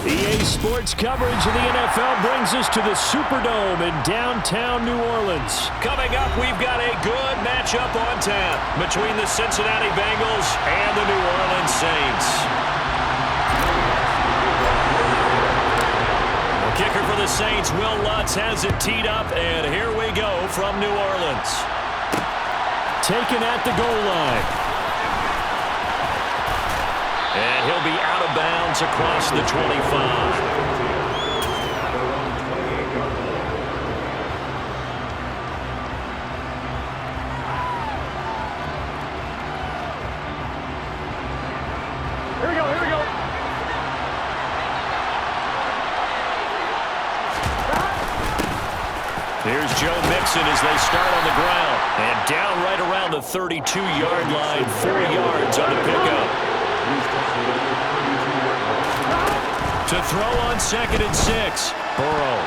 EA Sports coverage of the NFL brings us to the Superdome in downtown New Orleans. Coming up, we've got a good matchup on tap between the Cincinnati Bengals and the New Orleans Saints. The kicker for the Saints, Will Lutz, has it teed up, and here we go from New Orleans. Taken at the goal line. And he'll be out of bounds across the 25. Here's Joe Mixon as they start on the ground. And down right around the 32-yard line, 4 yards on the pickup. To throw on 2nd and 6. Burrow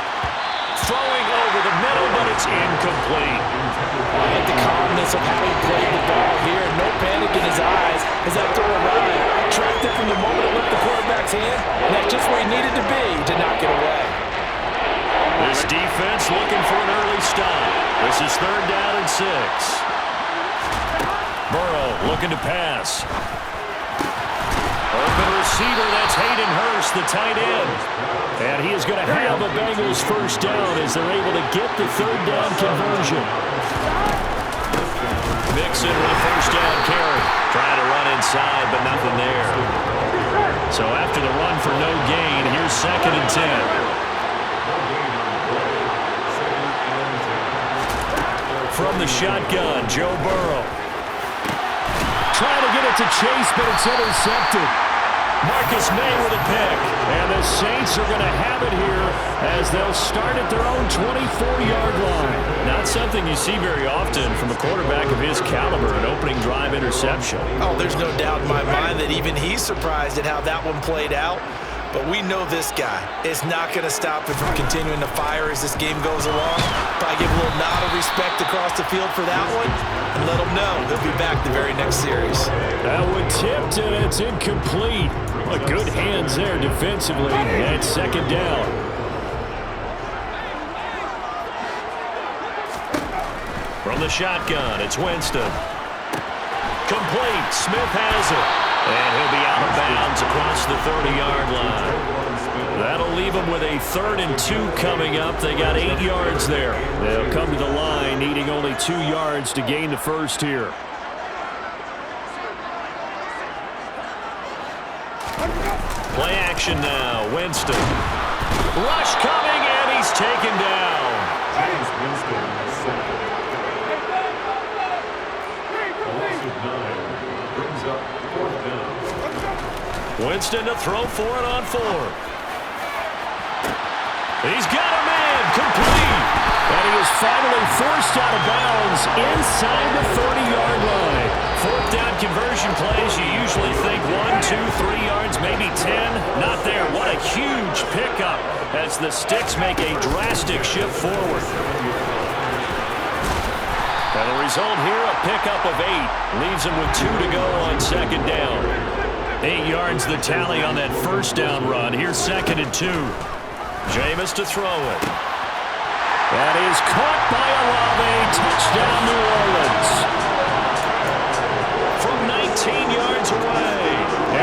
throwing over the middle, but it's incomplete. I like the calmness of how he played the ball here. No panic in his eyes as that throw arrived. Tracked it from the moment it left the quarterback's hand, and that's just where he needed to be to knock it away. This defense looking for an early stop. This is 3rd down and 6. Burrow looking to pass. Open receiver, that's Hayden Hurst, the tight end. And he is going to have a Bengals first down as they're able to get the 3rd down conversion. Mixon with a first down carry. Trying to run inside, but nothing there. So after the run for no gain, here's 2nd and 10. From the shotgun, Joe Burrow. Trying to get it to Chase, but it's intercepted. Marcus May with a pick. And the Saints are going to have it here as they'll start at their own 24-yard line. Not something you see very often from a quarterback of his caliber, an opening drive interception. Oh, there's no doubt in my mind that even he's surprised at how that one played out. But we know this guy is not going to stop him from continuing to fire as this game goes along. Probably give a little nod of respect across the field for that one and let him know he'll be back the very next series. That one tipped, and it's incomplete. Well, good hands there defensively, and 2nd down. From the shotgun, it's Winston. Complete. Smith has it. And he'll be out of bounds across the 30-yard line. That'll leave them with a 3rd and 2 coming up. They got 8 yards there. They'll come to the line needing only 2 yards to gain the first here. Play action now. Winston. Rush coming, and he's taken down. James Winston, second. Loss of 9 brings up 4th down. Winston to throw for it on 4. He's got a man. Complete. And he is finally forced out of bounds inside the 30-yard line. 4th down conversion plays, you usually think 1, 2, 3 yards, maybe 10. Not there. What a huge pickup as the Sticks make a drastic shift forward. And the result here, a pickup of 8. Leaves them with 2 to go on 2nd down. 8 yards the tally on that first down run. Here's 2nd and 2. Jameis to throw it. That is caught by Olave. Touchdown, New Orleans. From 19 yards away.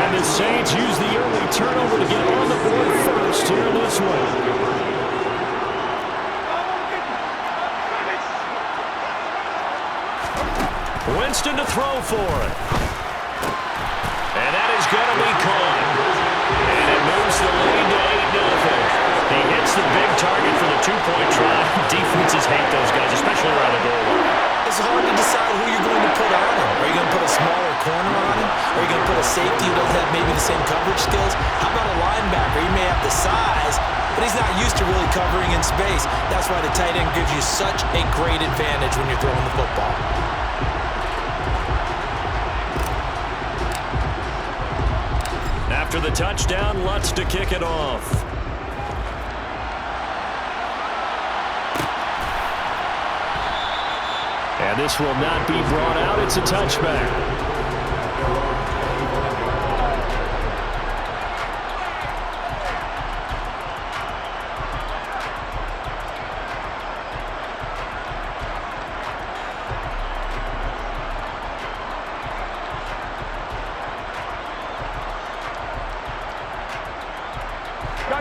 And the Saints use the early turnover to get on the board first here in this one. Winston to throw for it. And that is going to be caught. And it moves the lead to 8-0. He hits the big target for the 2-point try. Defenses hate those guys, especially around the goal line. It's hard to decide who you're going to put on him. Are you going to put a smaller corner on him? Are you going to put a safety who doesn't have maybe the same coverage skills? How about a linebacker? He may have the size, but he's not used to really covering in space. That's why the tight end gives you such a great advantage when you're throwing the football. After the touchdown, Lutz to kick it off. And this will not be brought out. It's a touchback.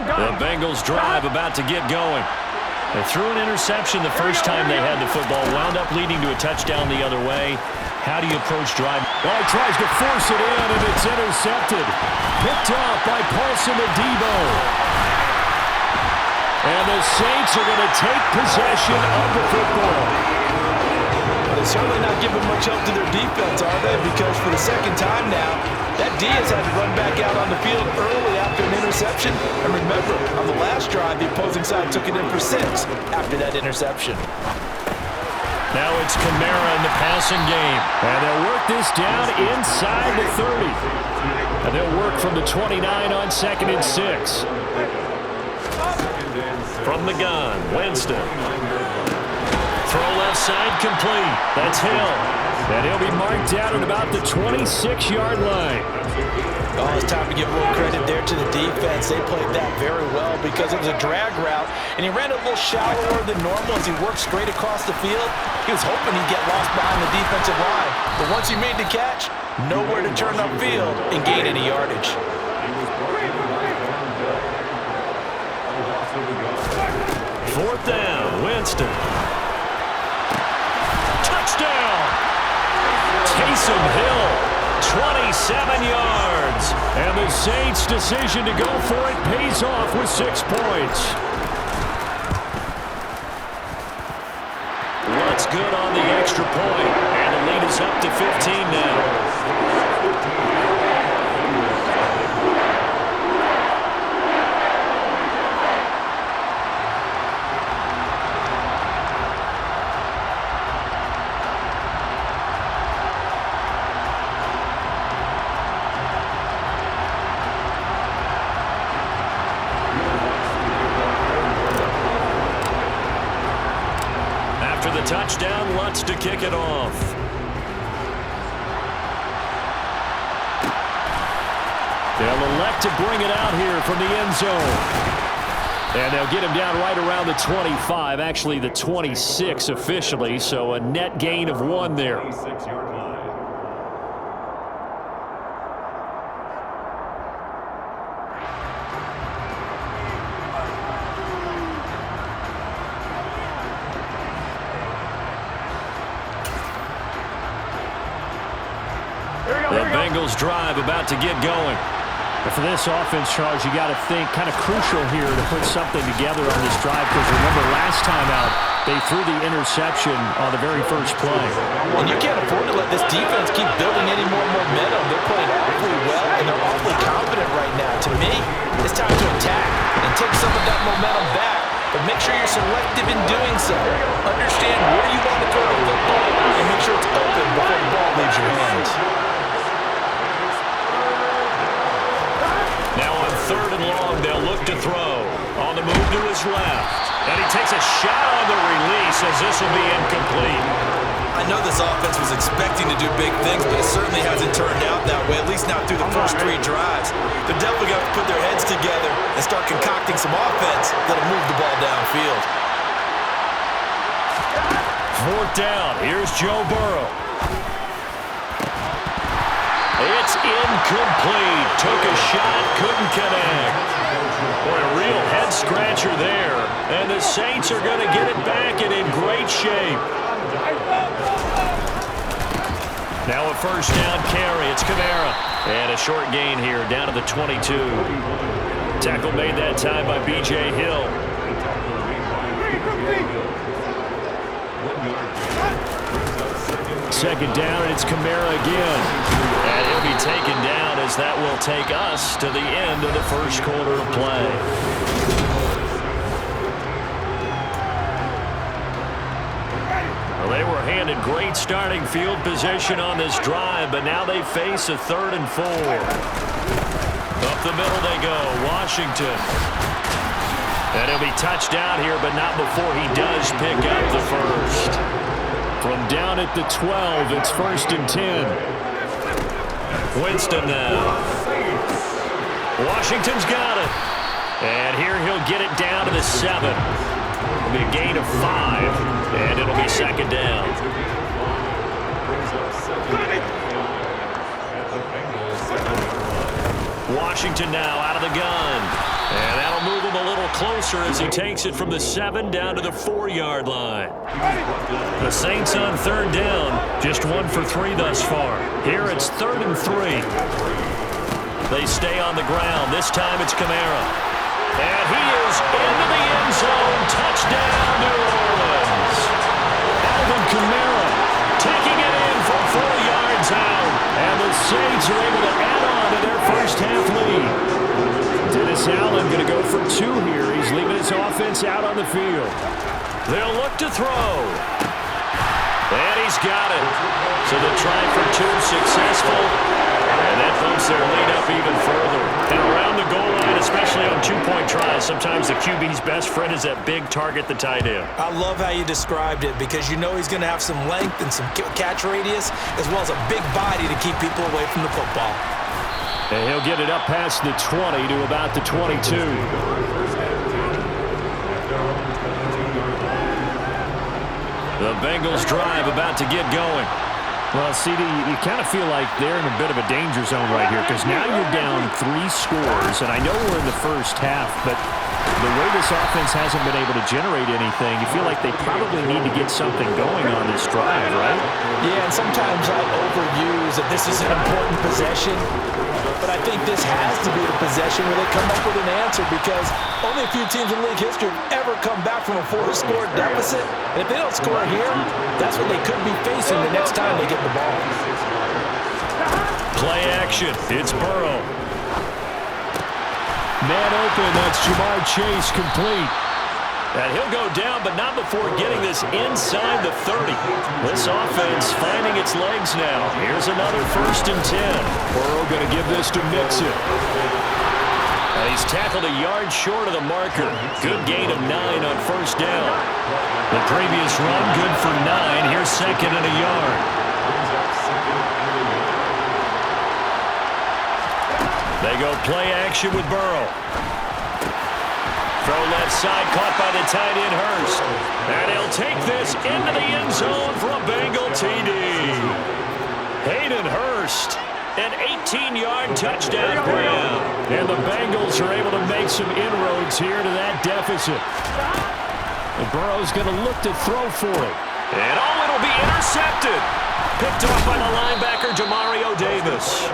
The Bengals drive about to get going. They threw an interception the first time they had the football, wound up leading to a touchdown the other way. How do you approach drive? Well, he tries to force it in, and it's intercepted. Picked up by Paulson Adebo. And the Saints are going to take possession of the football. They're certainly not giving much help to their defense, are they? Because for the second time now, that Diaz had to run back out on the field early after an interception. And remember, on the last drive, the opposing side took it in for 6 after that interception. Now it's Kamara in the passing game. And they'll work this down inside the 30. And they'll work from the 29 on 2nd and 6. From the gun, Winston. Throw left side complete. That's Hill. And he'll be marked down at about the 26-yard line. Oh, it's time to give a little credit there to the defense. They played that very well because it was a drag route, and he ran a little shallower than normal as he worked straight across the field. He was hoping he'd get lost behind the defensive line, but once he made the catch, nowhere to turn upfield and gain any yardage. 4th down, Winston. Touchdown! Taysom Hill, 27 yards. And the Saints' decision to go for it pays off with 6 points. What's good on the extra point? And the lead is up to 15 now. Touchdown, Lutz to kick it off. They'll elect to bring it out here from the end zone. And they'll get him down right around the 25, actually the 26 officially, so a net gain of 1 there. The Bengals drive about to get going. For this offense, Charles, you got to think kind of crucial here to put something together on this drive, because remember last time out they threw the interception on the very first play. And you can't afford to let this defense keep building any more momentum. They're playing awfully well, and they're awfully confident right now. To me, it's time to attack and take some of that momentum back, but make sure you're selective in doing so. Understand where you want to throw the football and make sure it's open before the ball leaves your hands. Now on 3rd and long, they'll look to throw. On the move to his left. And he takes a shot on the release as this will be incomplete. I know this offense was expecting to do big things, but it certainly hasn't turned out that way, at least not through the first 3 drives. They're definitely going to put their heads together and start concocting some offense that'll move the ball downfield. 4th down. Here's Joe Burrow. It's incomplete. Took a shot, couldn't connect. Boy, a real head-scratcher there. And the Saints are going to get it back and in great shape. Now a 1st down carry. It's Kamara. And a short gain here down to the 22. Tackle made that time by B.J. Hill. Second down, and it's Kamara again. And he'll be taken down as that will take us to the end of the first quarter of play. Well, they were handed great starting field position on this drive, but now they face a 3rd and 4. Up the middle they go, Washington. And he'll be touched down here, but not before he does pick up the first. From down at the 12, it's 1st and 10. Winston now. Washington's got it. And here he'll get it down to the 7. It'll be a gain of 5, and it'll be 2nd down. Washington now out of the gun. And that'll move him a little closer as he takes it from the 7 down to the 4-yard line. The Saints on 3rd down, just 1 for 3 thus far. Here it's 3rd and 3. They stay on the ground. This time it's Kamara. And he is into the end zone. Touchdown, New Orleans. Alvin Kamara taking it in from 4 yards out. And the Saints are able to add on to their first half lead. Dennis Allen going to go for 2 here. He's leaving his offense out on the field. They'll look to throw. And he's got it. So the try for 2 successful. And that bumps their lead up even further. And around the goal line, especially on 2-point tries, sometimes the QB's best friend is that big target, the tight end. I love how you described it because you know he's going to have some length and some catch radius as well as a big body to keep people away from the football. And he'll get it up past the 20 to about the 22. The Bengals drive about to get going. Well, CD, you kind of feel like they're in a bit of a danger zone right here because now you're down 3 scores, and I know we're in the first half, but the way this offense hasn't been able to generate anything, you feel like they probably need to get something going on this drive, right? Yeah, and sometimes I overuse that this is an important possession, but I think this has to be the possession where they come up with an answer because only a few teams in league history have ever come back from a 4-score deficit. And if they don't score here, that's what they could be facing the next time they get the ball. Play action. It's Burrow. Man open. That's Jamar Chase complete. And he'll go down, but not before getting this inside the 30. This offense finding its legs now. Here's another 1st and 10. Burrow going to give this to Mixon. And he's tackled a yard short of the marker. Good gain of 9 on 1st down. The previous run, good for 9. Here's 2nd and a yard. They go play action with Burrow. Throw left side, caught by the tight end, Hurst. And he'll take this into the end zone for a Bengal TD. Hayden Hurst, an 18-yard touchdown grab. And the Bengals are able to make some inroads here to that deficit. And Burrow's going to look to throw for it. And it'll be intercepted. Picked off by the linebacker, Demario Davis.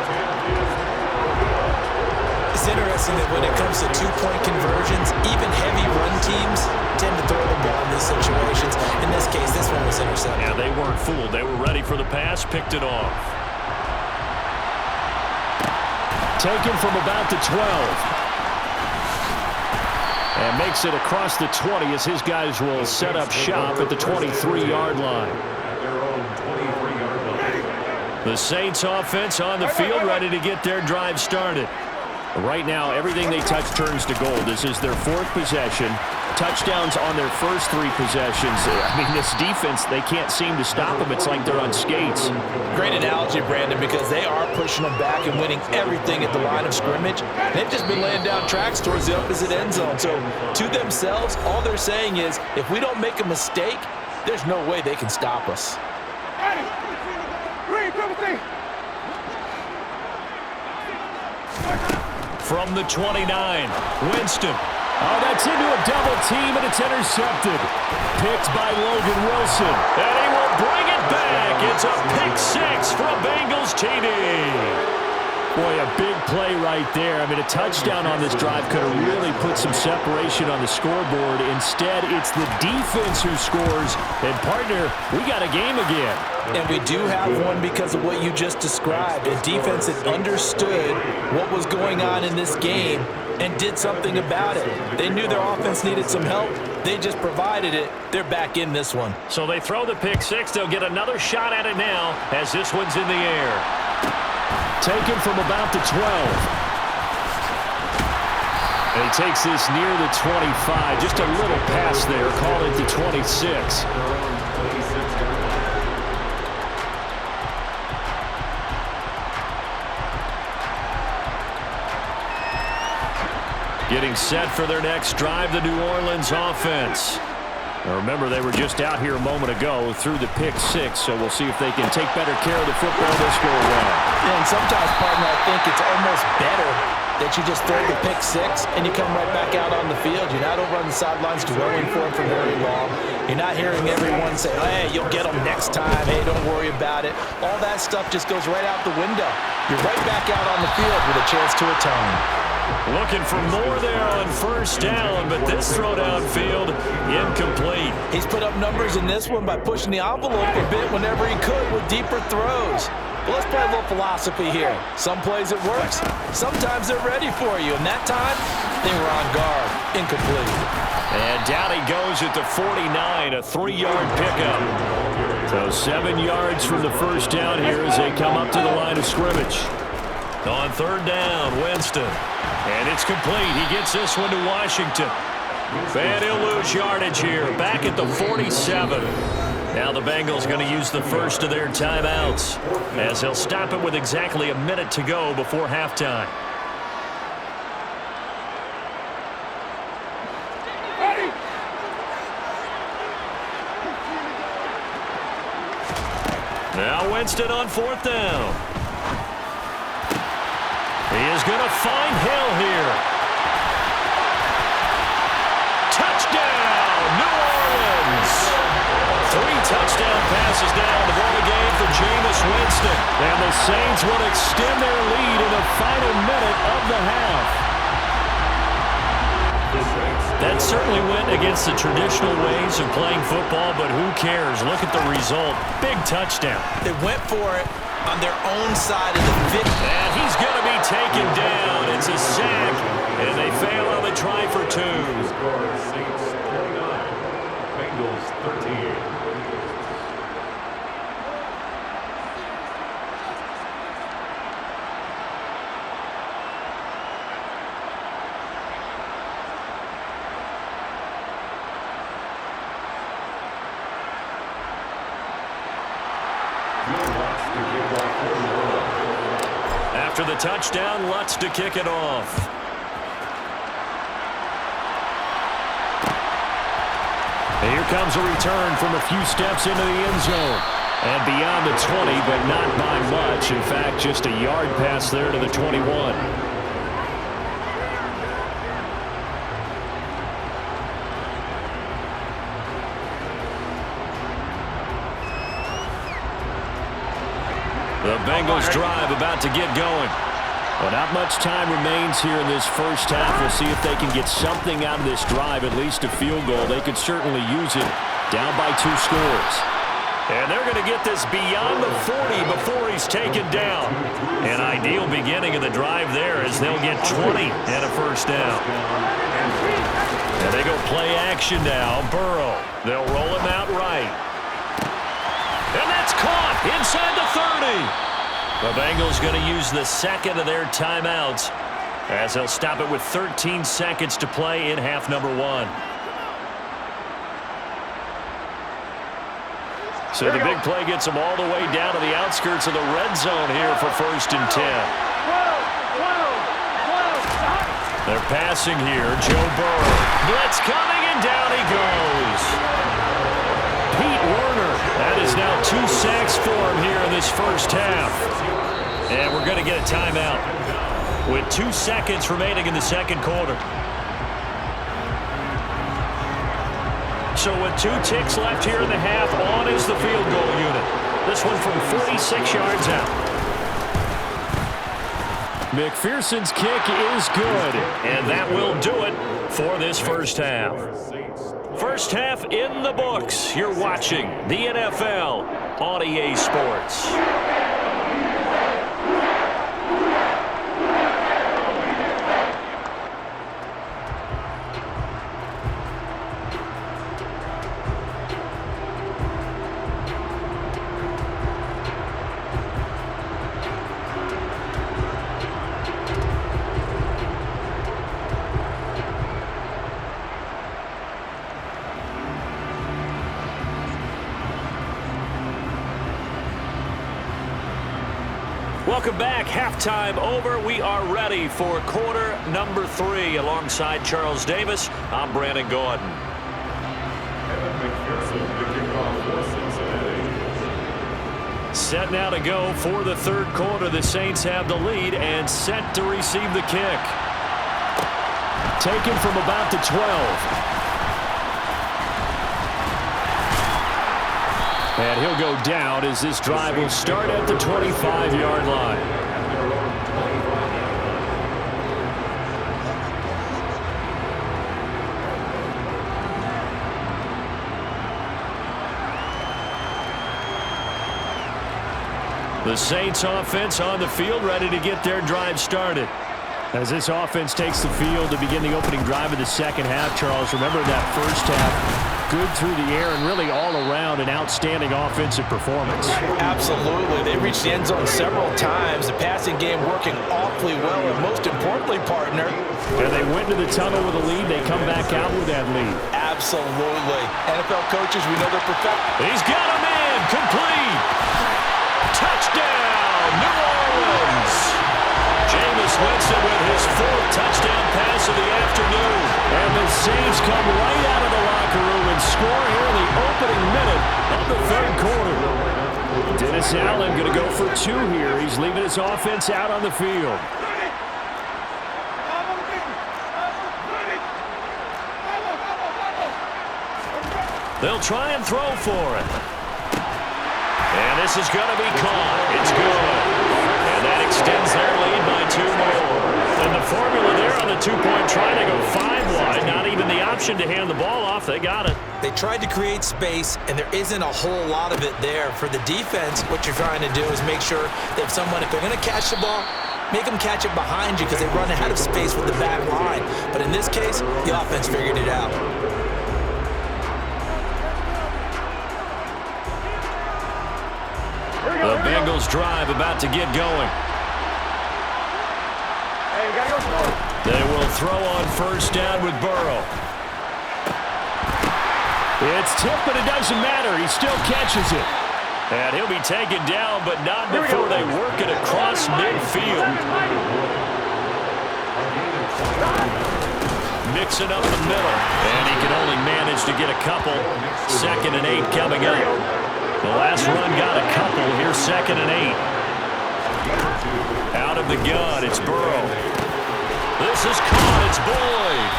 It's interesting that when it comes to 2-point conversions, even heavy run teams tend to throw the ball in these situations. In this case, this one was intercepted. Yeah, they weren't fooled. They were ready for the pass, picked it off. Taken from about the 12. And makes it across the 20 as his guys will set up shop at the 23-yard line. The Saints offense on the field, ready to get their drive started. Right now, everything they touch turns to gold. This is their 4th possession. Touchdowns on their first 3 possessions. I mean, this defense, they can't seem to stop them. It's like they're on skates. Great analogy, Brandon, because they are pushing them back and winning everything at the line of scrimmage. They've just been laying down tracks towards the opposite end zone. So, to themselves, all they're saying is, if we don't make a mistake, there's no way they can stop us. From the 29, Winston. Oh, that's into a double team, and it's intercepted. Picked by Logan Wilson. And he will bring it back. It's a pick 6 for a Bengals TD. Boy, a big play right there. I mean, a touchdown on this drive could have really put some separation on the scoreboard. Instead, it's the defense who scores. And, partner, we got a game again. And we do have one because of what you just described. A defense that understood what was going on in this game and did something about it. They knew their offense needed some help. They just provided it. They're back in this one. So they throw the pick 6. They'll get another shot at it now as this one's in the air. Taken from about the 12. And he takes this near the 25. Just a little pass there. Call it the 26. Getting set for their next drive, the New Orleans offense. Now remember, they were just out here a moment ago through the pick 6, so we'll see if they can take better care of the football this go around. And sometimes, partner, I think it's almost better that you just throw the pick six and you come right back out on the field. You're not over on the sidelines dwelling for it for very long. You're not hearing everyone say, hey, you'll get them next time. Hey, don't worry about it. All that stuff just goes right out the window. You're right back out on the field with a chance to atone. Looking for more there on first down, but this throw downfield, incomplete. He's put up numbers in this one by pushing the envelope a bit whenever he could with deeper throws. But let's play a little philosophy here. Some plays it works. Sometimes they're ready for you. And that time, they were on guard. Incomplete. And down he goes at the 49, a 3-yard pickup. So 7 yards from the first down here as they come up to the line of scrimmage. On third down, Winston. And it's complete. He gets this one to Washington. And he'll lose yardage here. Back at the 47. Now the Bengals going to use the first of their timeouts as they'll stop it with exactly a minute to go before halftime. Now Winston on fourth down. He is going to find Hill here. Touchdown, New Orleans. 3 touchdown passes now in the ball game for Jameis Winston. And the Saints will extend their lead in the final minute of the half. That certainly went against the traditional ways of playing football, but who cares? Look at the result. Big touchdown. They went for it on their own side of the 50. And he's going to be taken down. It's a sack, and they fail on the try for 2. Saints 29, Bengals 13. After the touchdown, Lutz to kick it off. And here comes a return from a few steps into the end zone. And beyond the 20, but not by much. In fact, just a yard pass there to the 21. The Bengals drive about to get going. Well, not much time remains here in this first half. We'll see if they can get something out of this drive, at least a field goal. They could certainly use it. Down by 2 scores. And they're going to get this beyond the 40 before he's taken down. An ideal beginning of the drive there as they'll get 20 and a first down. And they go play action now. Burrow. They'll roll him out right. And that's caught inside the 30. The Bengals going to use the second of their timeouts as they'll stop it with 13 seconds to play in half number 1. So the big play gets them all the way down to the outskirts of the red zone here for 1st and 10. They're passing here. Joe Burrow. Blitz coming, and down he goes. Pete Werner. That is now 2 sacks for him here in this first half. And we're going to get a timeout with 2 seconds remaining in the second quarter. So with 2 ticks left here in the half, on is the field goal unit. This one from 46 yards out. McPherson's kick is good. And that will do it for this first half. First half in the books. You're watching the NFL on EA Sports. Welcome back. Halftime over. We are ready for quarter number 3. Alongside Charles Davis, I'm Brandon Gordon. Evan McPherson, the kickoff for Cincinnati. Set now to go for the third quarter. The Saints have the lead and set to receive the kick. Taken from about the 12. And he'll go down as this drive will start at the 25-yard line. The Saints offense on the field, ready to get their drive started. As this offense takes the field to begin the opening drive of the second half, Charles, remember that first half, good through the air and really all around an outstanding offensive performance. Absolutely. They reached the end zone several times. The passing game working awfully well, and most importantly, partner. And they went to the tunnel with a lead. They come back out with that lead. Absolutely. NFL coaches, we know they're perfect. He's got him in. Complete. Touchdown, New Orleans. Jameis Winston with his fourth touchdown pass of the afternoon. And the Saints come right out of the locker room and score here in the opening minute of the third quarter. Dennis Allen going to go for two here. He's leaving his offense out on the field. They'll try and throw for it. And this is going to be caught. It's good. And that extends their lead by 2 more. And the formula there on the two-point try to go 5 wide. Not even the option to hand the ball off. They got it. They tried to create space, and there isn't a whole lot of it there. For the defense, what you're trying to do is make sure that if they're going to catch the ball, make them catch it behind you because they run out of space with the back line. But in this case, the offense figured it out. The Bengals drive about to get going. They will throw on first down with Burrow. It's tipped, but it doesn't matter. He still catches it. And he'll be taken down, but not before they work it across midfield. Mixing up the middle. And he can only manage to get a couple. 2nd and 8 coming up. The last run got a couple. Here's 2nd and 8. Out of the gun, it's Burrow. This is caught. It's Boyd.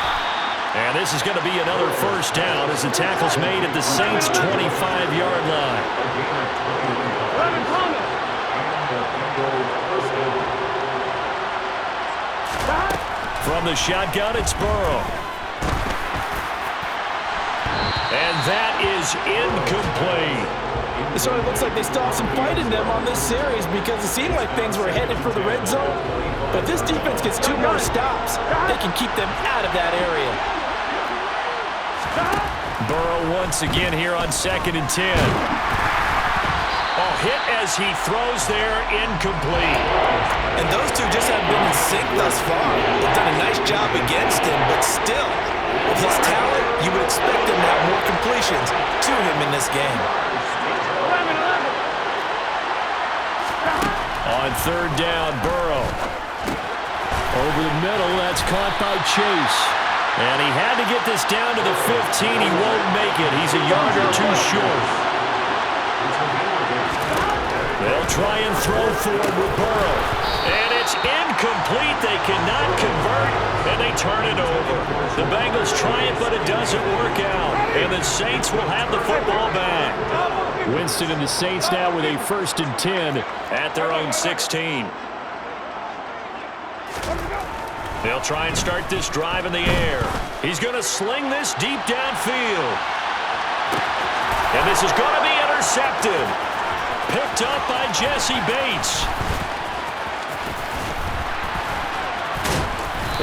And this is going to be another first down as the tackle's made at the Saints' 25-yard line. From the shotgun, it's Burrow. And that is incomplete. It sort of looks like they still have some fight in them on this series because it seemed like things were headed for the red zone. But if this defense gets 2 more stops, they can keep them out of that area. Burrow once again here on 2nd and 10. Oh, hit as he throws there, incomplete. And those two just haven't been in sync thus far. They've done a nice job against him, but still, with his talent, you would expect him to have more completions to him in this game. On third down, Burrow. Over the middle, that's caught by Chase. And he had to get this down to the 15. He won't make it. He's a yard or two short. They'll try and throw for it with Burrow. And it's incomplete. They cannot convert, and they turn it over. The Bengals try it, but it doesn't work out. And the Saints will have the football back. Winston and the Saints now with a 1st and 10 at their own 16. They'll try and start this drive in the air. He's going to sling this deep downfield. And this is going to be intercepted. Picked up by Jesse Bates.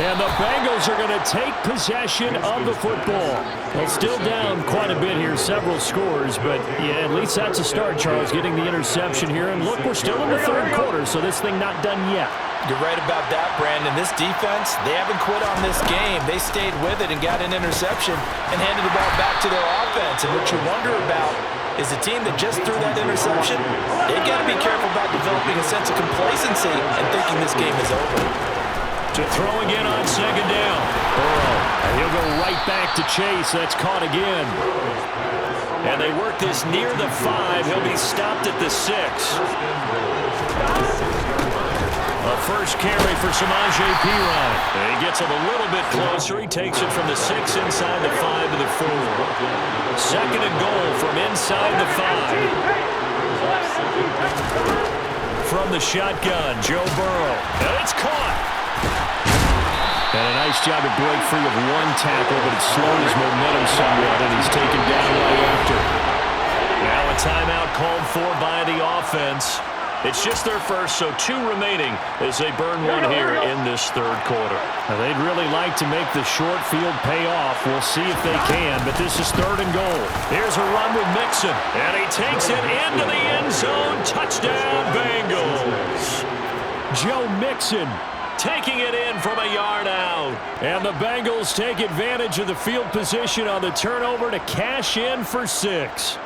And the Bengals are going to take possession of the football. Well, still down quite a bit here, several scores, but yeah, at least that's a start, Charles, getting the interception here. And look, we're still in the third quarter, so this thing not done yet. You're right about that, Brandon. This defense, they haven't quit on this game. They stayed with it and got an interception and handed the ball back to their offense. And what you wonder about is the team that just threw that interception, they got to be careful about developing a sense of complacency and thinking this game is over. To throw again on 2nd down. Burrow. And he'll go right back to Chase. That's caught again. And they work this near the 5. He'll be stopped at the 6. A first carry for Samaje Perine. He gets him a little bit closer. He takes it from the 6 inside the 5 to the 4. Second and goal from inside the 5. From the shotgun, Joe Burrow. And it's caught. And a nice job to break free of one tackle, but it slowed his momentum somewhat, and he's taken down right after. Now a timeout called for by the offense. It's just their first, so 2 remaining as they burn one here in this third quarter. Now, they'd really like to make the short field pay off. We'll see if they can, but this is third and goal. Here's a run with Mixon, and he takes it into the end zone. Touchdown, Bengals. Joe Mixon taking it in from a yard out. And the Bengals take advantage of the field position on the turnover to cash in for 6.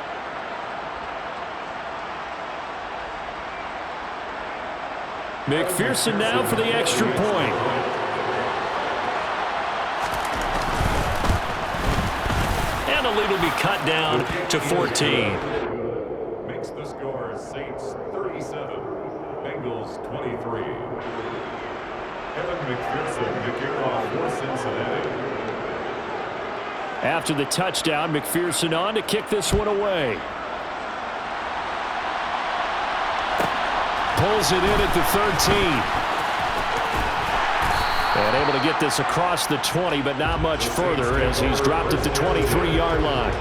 McPherson now for the extra point. And the lead will be cut down to 14. Makes the score Saints 37, Bengals 23. Evan McPherson, the kickoff for Cincinnati. After the touchdown, McPherson on to kick this one away. Pulls it in at the 13. And able to get this across the 20, but not much further as he's dropped it to 23-yard line.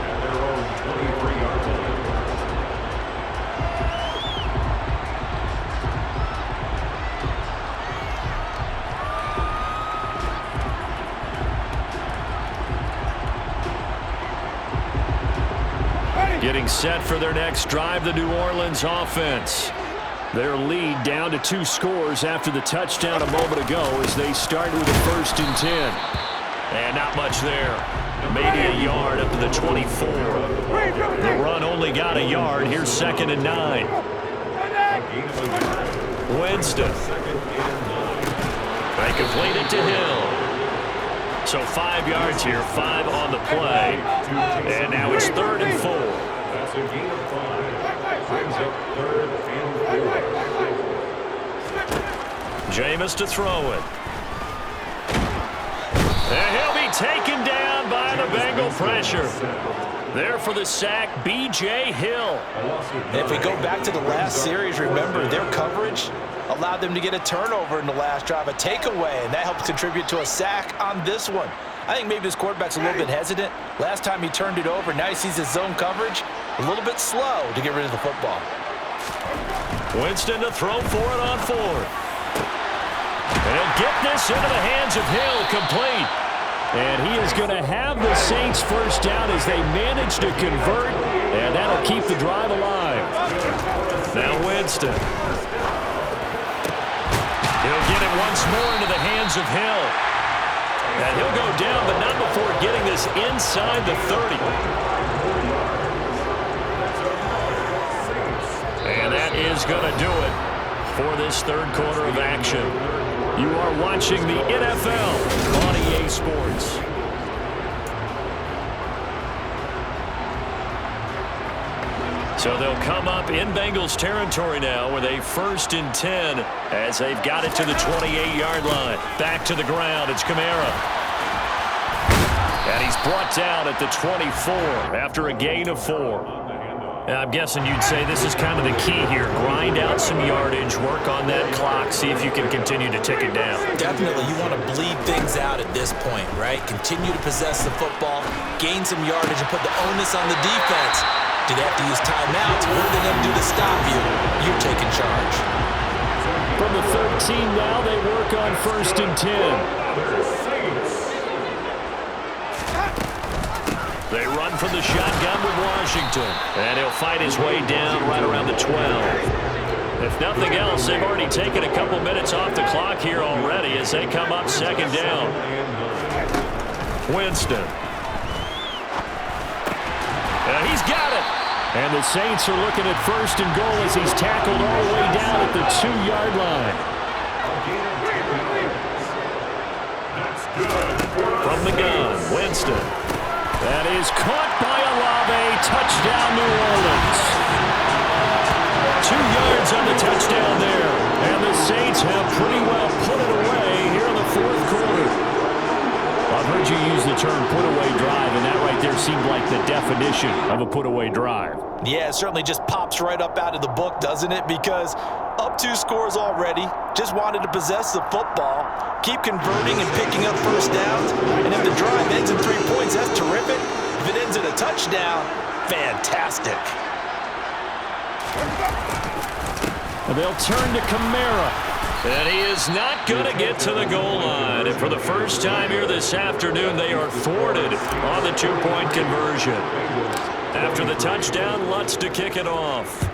Getting set for their next drive, the New Orleans offense. Their lead down to 2 scores after the touchdown a moment ago as they start with a 1st and 10. And not much there. Maybe a yard up to the 24. The run only got a yard. Here's 2nd and 9. Winston. They complete it to Hill. So 5 yards here, 5 on the play. And now it's 3rd and 4. That's a gain of 5. Brings up 3rd and 4. Jameis to throw it. And he'll be taken down by the Bengal pressure. There for the sack, B.J. Hill. And if we go back to the last series, remember their coverage allowed them to get a turnover in the last drive, a takeaway, and that helped contribute to a sack on this one. I think maybe his quarterback's a little bit hesitant. Last time he turned it over, now he sees his zone coverage a little bit slow to get rid of the football. Winston to throw for it on 4th. And he'll get this into the hands of Hill, complete. And he is going to have the Saints first down as they manage to convert, and that'll keep the drive alive. Now Winston. He'll get it once more into the hands of Hill. And he'll go down, but not before getting this inside the 30. And that is going to do it for this third quarter of action. You are watching the NFL on EA Sports. So they'll come up in Bengals territory now with a 1st and 10 as they've got it to the 28-yard line. Back to the ground, it's Kamara. And he's brought down at the 24 after a gain of 4. And I'm guessing you'd say this is kind of the key here. Grind out some yardage, work on that clock, see if you can continue to tick it down. Definitely, you want to bleed things out at this point, right? Continue to possess the football, gain some yardage, and put the onus on the defense. Do they have to use timeouts? What are they going to do to stop you? You're taking charge. From the 13 now, they work on 1st and 10. They run from the shotgun with Washington. And he'll fight his way down right around the 12. If nothing else, they've already taken a couple minutes off the clock here already as they come up 2nd down. Winston. And he's got it. And the Saints are looking at 1st and goal as he's tackled all the way down at the 2-yard line. From the gun, Winston. That is caught by Olave. Touchdown, New Orleans. 2 yards on the touchdown there. And the Saints have pretty well put it away here in the fourth quarter. I've heard you use the term put-away drive, and that right there seemed like the definition of a put-away drive. Yeah, it certainly just pops right up out of the book, doesn't it? Because up 2 scores already, just wanted to possess the football, keep converting and picking up first downs, and if the drive ends in 3 points, that's terrific. If it ends in a touchdown, fantastic. And they'll turn to Kamara. And he is not going to get to the goal line. And for the first time here this afternoon, they are thwarted on the 2-point conversion. After the touchdown, Lutz to kick it off.